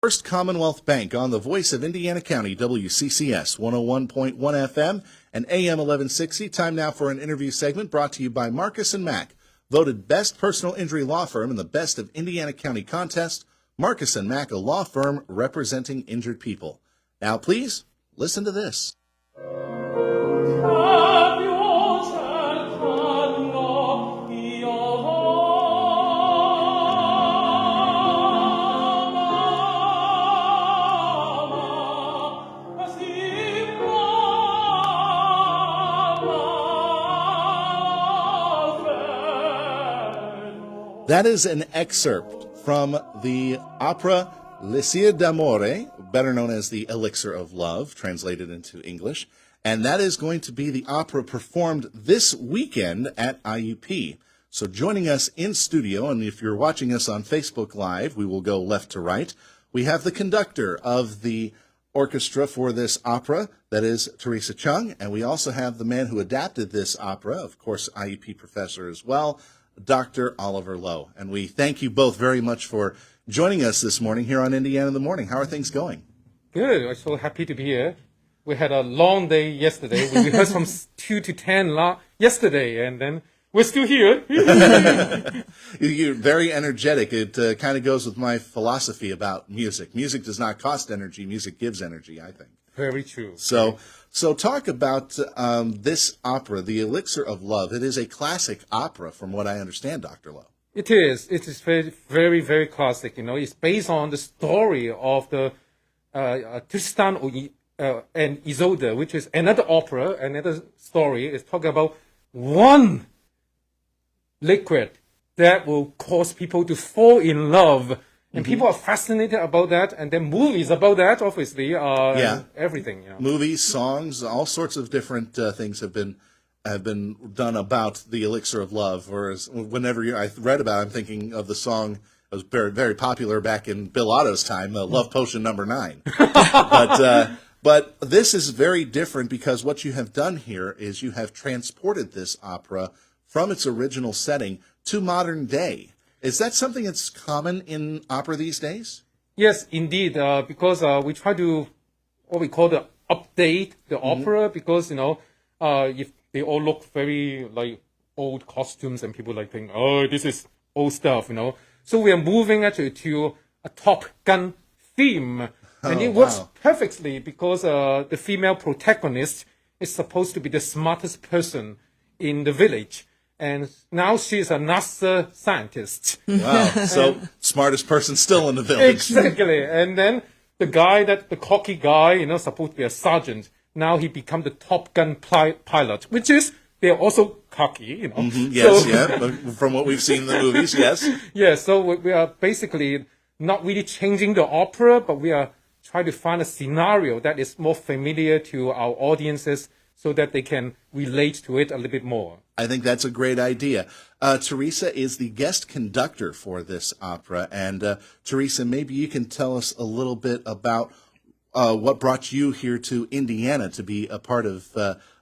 First Commonwealth Bank on the voice of Indiana County, WCCS 101.1 FM and AM 1160. Time now for an interview segment brought to you by Marcus & Mack, voted best personal injury law firm in the Best of Indiana County contest. Marcus & Mack, a law firm representing injured people. Now, please, listen to this. That is an excerpt from the opera L'Elixir d'Amore, better known as the Elixir of Love, translated into English. And that is going to be the opera performed this weekend at IUP. So joining us in studio, and if you're watching us on Facebook Live, we will go left to right. We have the conductor of the orchestra for this opera, that is Theresa Cheung. And we also have the man who adapted this opera, of course, IUP professor as well, Dr. Oliver Lo. And we thank you both very much for joining us this morning here on Indiana in the Morning. How are things going? Good. I'm so happy to be here. We had a long day yesterday. We rehearsed from 2 to 10 yesterday, and then we're still here. You're very energetic. It kind of goes with my philosophy about music. Music does not cost energy. Music gives energy, I think. Very true. So talk about this opera, The Elixir of Love. It is a classic opera, from what I understand, Dr. Lo. It is. It is very, very, very classic. You know, it's based on the story of the Tristan and Isolde, which is another opera, another story. It's talking about one liquid that will cause people to fall in love. And people are fascinated about that, and then movies about that, obviously, and everything. You know. Movies, songs, all sorts of different things have been done about the Elixir of Love. Whereas whenever I read about it, I'm thinking of the song that was very, very popular back in Bill Otto's time, Love Potion Number 9. But this is very different because what you have done here is you have transported this opera from its original setting to modern day. Is that something that's common in opera these days? Yes, indeed, because we try to, what we call the update the opera, because, you know, if they all look very like old costumes and people like think, oh, this is old stuff, you know. So we are moving actually to a Top Gun theme. And it works perfectly because the female protagonist is supposed to be the smartest person in the village. And now she's a NASA scientist. Wow. So, smartest person still in the village. Exactly. And then the cocky guy, you know, supposed to be a sergeant. Now he become the Top Gun pilot, which is, they're also cocky, you know. Yes, from what we've seen in the movies, yes. Yeah, so we are basically not really changing the opera, but we are trying to find a scenario that is more familiar to our audiences so that they can relate to it a little bit more. I think that's a great idea. Theresa is the guest conductor for this opera. And Theresa, maybe you can tell us a little bit about what brought you here to Indiana to be a part of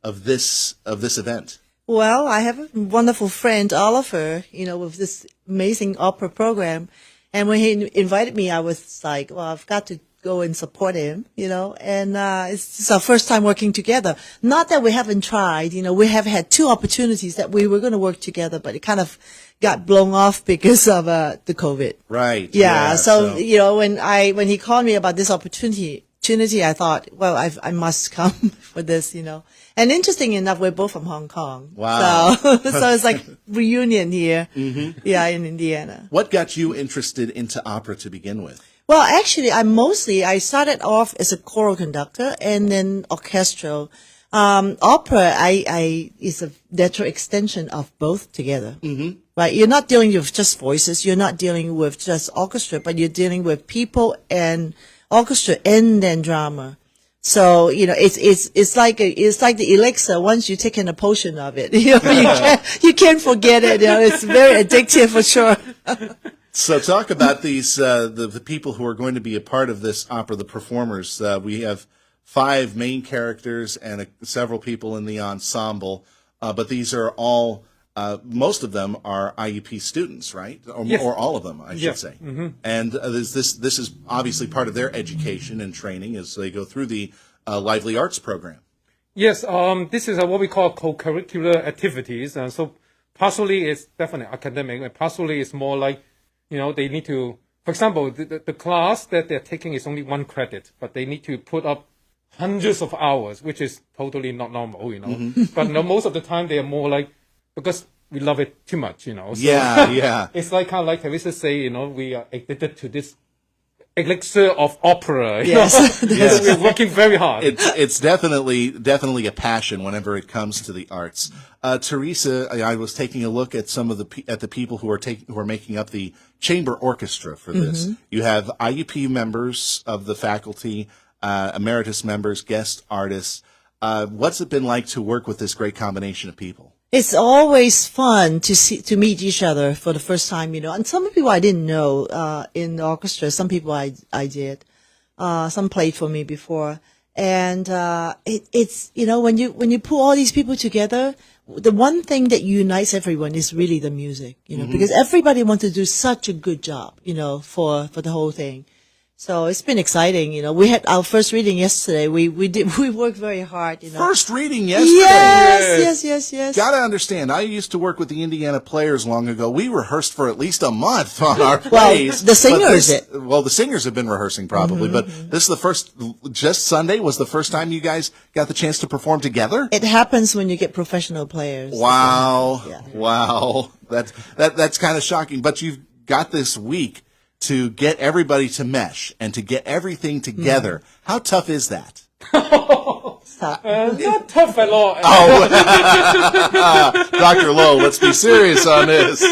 this event. Well, I have a wonderful friend, Oliver, you know, with this amazing opera program. And when he invited me, I was like, well, I've got to go and support him, you know, and it's our first time working together. Not that we haven't tried, you know, we have had 2 opportunities that we were going to work together, but it kind of got blown off because of the COVID. Right. Yeah. So, you know, when he called me about this opportunity, I thought, well, I must come for this, you know. And interesting enough, we're both from Hong Kong. Wow. So it's like reunion here, in Indiana. What got you interested into opera to begin with? Well, actually, I started off as a choral conductor and then orchestral. Opera, is a natural extension of both together. Mm-hmm. Right? You're not dealing with just voices. You're not dealing with just orchestra, but you're dealing with people and orchestra and then drama. So, you know, it's like the elixir. Once you take in a potion of it, you know, you can't forget it. You know, it's very addictive for sure. So talk about these, the people who are going to be a part of this opera, the performers. We have 5 main characters and several people in the ensemble, but these are all most of them are IUP students, right? Yes. Or all of them, I should Yeah. say. And this is obviously part of their education and training as they go through the Lively Arts program. Yes, this is what we call co-curricular activities. And so partially it's definitely academic, and partially it's more like, they need to, for example, the class that they're taking is only 1 credit, but they need to put up hundreds of hours, which is totally not normal, But most of the time they are more like, because we love it too much, So Yeah. it's like kind of like Theresa say, we are addicted to this elixir of opera. Yes. Yes. We're working very hard. It's definitely a passion whenever it comes to the arts. Theresa, I was taking a look at some of the people who are making up the chamber orchestra for this. You have IUP members of the faculty, emeritus members, guest artists. What's it been like to work with this great combination of people? It's always fun to meet each other for the first time, And some people I didn't know in the orchestra. Some people I did. Some played for me before, and it's when you put all these people together, the one thing that unites everyone is really the music, because everybody wants to do such a good job, for the whole thing. So it's been exciting, We had our first reading yesterday. We worked very hard, First reading yesterday. Yes. Gotta understand, I used to work with the Indiana Players long ago. We rehearsed for at least a month on our plays. the singers the singers have been rehearsing probably, but this is just Sunday was the first time you guys got the chance to perform together? It happens when you get professional players. Wow. Yeah. Wow. That's kind of shocking, but you've got this week to get everybody to mesh and to get everything together. How tough is that? Stop. Not tough at all. Dr. Lo, let's be serious on this.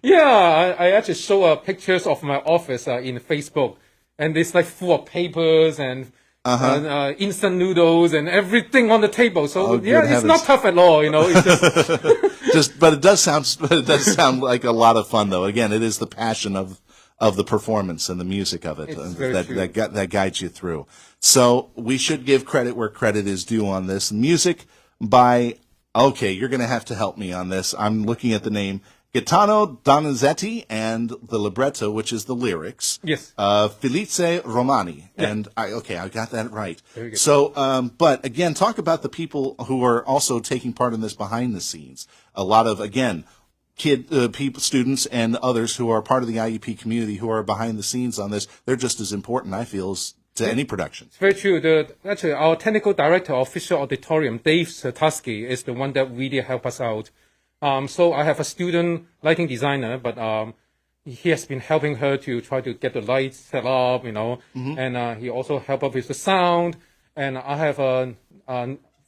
Yeah, I actually show pictures of my office in Facebook, and it's like full of papers and instant noodles and everything on the table. So good heavens. It's not tough at all. It's just but it does sound like a lot of fun though. Again, it is the passion of the performance and the music of it that guides you through. So we should give credit where credit is due on this. Music by, you're going to have to help me on this. I'm looking at the name Gaetano Donizetti and the libretto, which is the lyrics. Yes. Felice Romani. Yeah. And I got that right. Very good. So, but again, talk about the people who are also taking part in this behind the scenes. A lot of, again, people, students, and others who are part of the IUP community who are behind the scenes on this. They're just as important, I feel, to any production. It's very true. Actually, our technical director of Fisher Auditorium, Dave Sertusky, is the one that really helped us out. So I have a student lighting designer, but he has been helping her to try to get the lights set up, and he also helped up with the sound. And I have a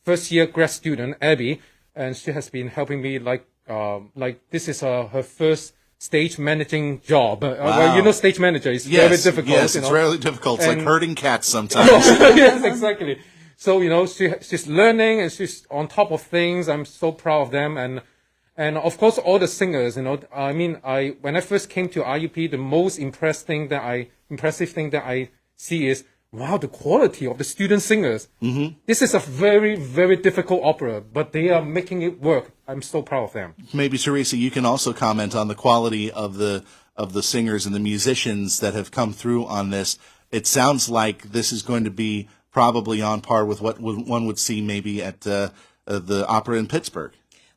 first-year grad student, Abby, and she has been helping me like this is her first stage managing job. Well, stage manager is very difficult. Yes, it's really difficult. It's like herding cats sometimes. Yes, exactly. So, she's learning and she's on top of things. I'm so proud of them. And of course, all the singers, when I first came to IUP, the most impressive thing that I see is, wow, the quality of the student singers. Mm-hmm. This is a very, very difficult opera, but they are making it work. I'm so proud of them. Maybe, Theresa, you can also comment on the quality of the singers and the musicians that have come through on this. It sounds like this is going to be probably on par with what one would see maybe at the opera in Pittsburgh.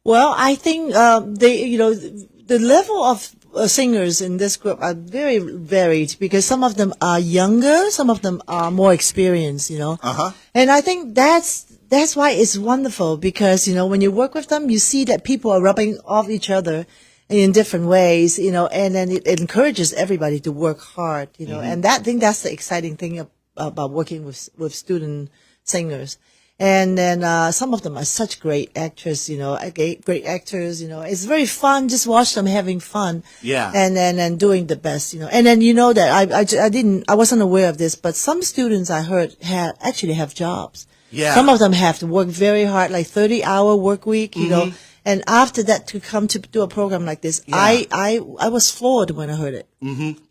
Well, I think the level of singers in this group are very varied because some of them are younger, some of them are more experienced, And I think that's why it's wonderful because, when you work with them, you see that people are rubbing off each other in different ways, and then it encourages everybody to work hard, and I think that's the exciting thing about working with student singers. And then some of them are such great actors, great actors, It's very fun. Just watch them having fun. Yeah. And doing the best, And then that I wasn't aware of this, but some students I heard actually have jobs. Yeah. Some of them have to work very hard, like 30-hour work week, And And after that, to come to do a program like this, I was floored when I heard it.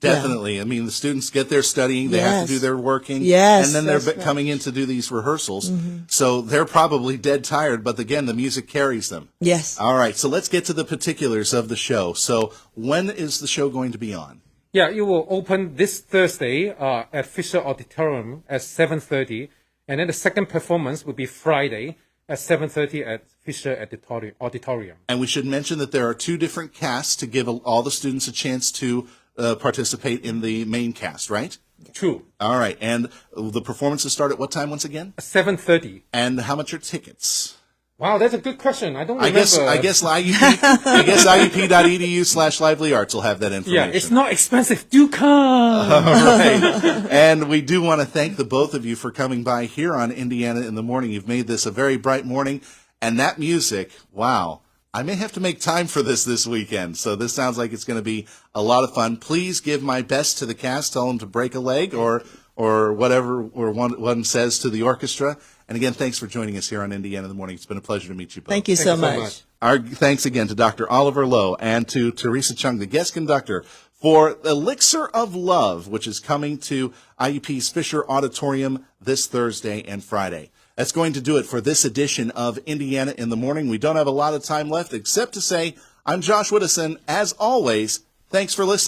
Definitely. I mean, the students get there studying, they have to do their working, Yes, and then they're that's right. coming in to do these rehearsals. So they're probably dead tired, but again, the music carries them. Yes. All right, so let's get to the particulars of the show. So when is the show going to be on? Yeah, it will open this Thursday at Fisher Auditorium at 7:30, and then the second performance will be Friday at 7:30 at Fisher Auditorium. And we should mention that there are two different casts to give all the students a chance to participate in the main cast, right? True. All right, and the performances start at what time once again? 7:30. And how much are tickets? Wow, that's a good question. I don't I remember. guess IUP.edu/lively arts will have that information. Yeah, it's not expensive. Do come. All right. And we do want to thank the both of you for coming by here on Indiana in the Morning. You've made this a very bright morning. And that music, wow. I may have to make time for this weekend. So this sounds like it's going to be a lot of fun. Please give my best to the cast. Tell them to break a leg or whatever one says to the orchestra. And again, thanks for joining us here on Indiana in the Morning. It's been a pleasure to meet you both. Thank you so Thank you so much. Our thanks again to Dr. Oliver Lo and to Theresa Cheung, the guest conductor, for Elixir of Love, which is coming to IUP's Fisher Auditorium this Thursday and Friday. That's going to do it for this edition of Indiana in the Morning. We don't have a lot of time left except to say I'm Josh Whittison. As always, thanks for listening.